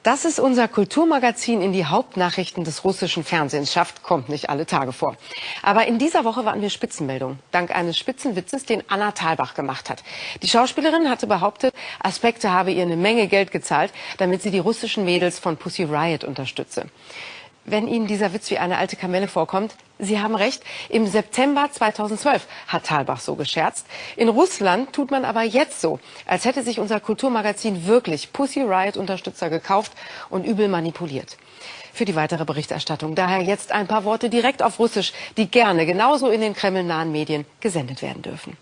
Dass es unser Kulturmagazin in die Hauptnachrichten des russischen Fernsehens schafft, kommt nicht alle Tage vor. Aber in dieser Woche waren wir Spitzenmeldung, dank eines Spitzenwitzes, den Anna Thalbach gemacht hat. Die Schauspielerin hatte behauptet, Aspekte habe ihr eine Menge Geld gezahlt, damit sie die russischen Mädels von Pussy Riot unterstütze. Wenn Ihnen dieser Witz wie eine alte Kamelle vorkommt, Sie haben recht, im September 2012 hat Thalbach so gescherzt. In Russland tut man aber jetzt so, als hätte sich unser Kulturmagazin wirklich Pussy Riot-Unterstützer gekauft und übel manipuliert. Für die weitere Berichterstattung daher jetzt ein paar Worte direkt auf Russisch, die gerne genauso in den kremlnahen Medien gesendet werden dürfen.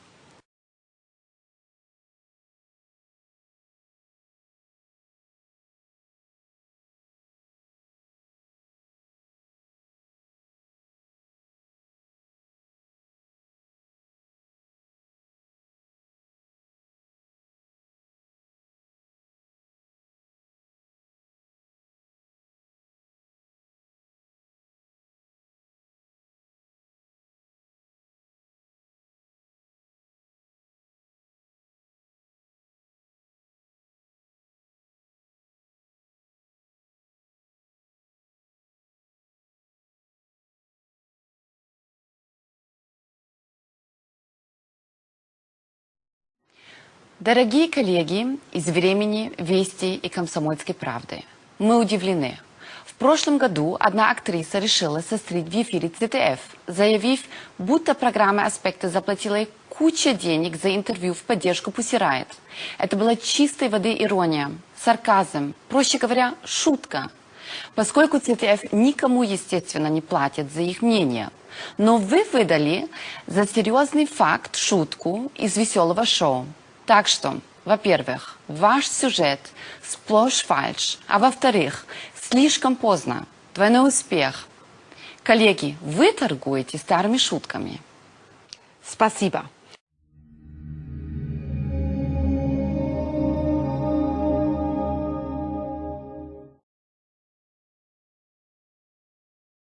Дорогие коллеги из «Времени», «Вести» и «Комсомольской правды», мы удивлены. В прошлом году одна актриса решила сострить в эфире ЦТФ, заявив, будто программа «Аспекты» заплатила ей кучу денег за интервью в поддержку Pussy Riot. Это была чистой воды ирония, сарказм, проще говоря, шутка. Поскольку ЦТФ никому, естественно, не платит за их мнение. Но вы выдали за серьезный факт шутку из веселого шоу. Так что, во-первых, ваш сюжет сплошь фальшь, а во-вторых, слишком поздно, двойной успех. Коллеги, вы торгуете старыми шутками. Спасибо.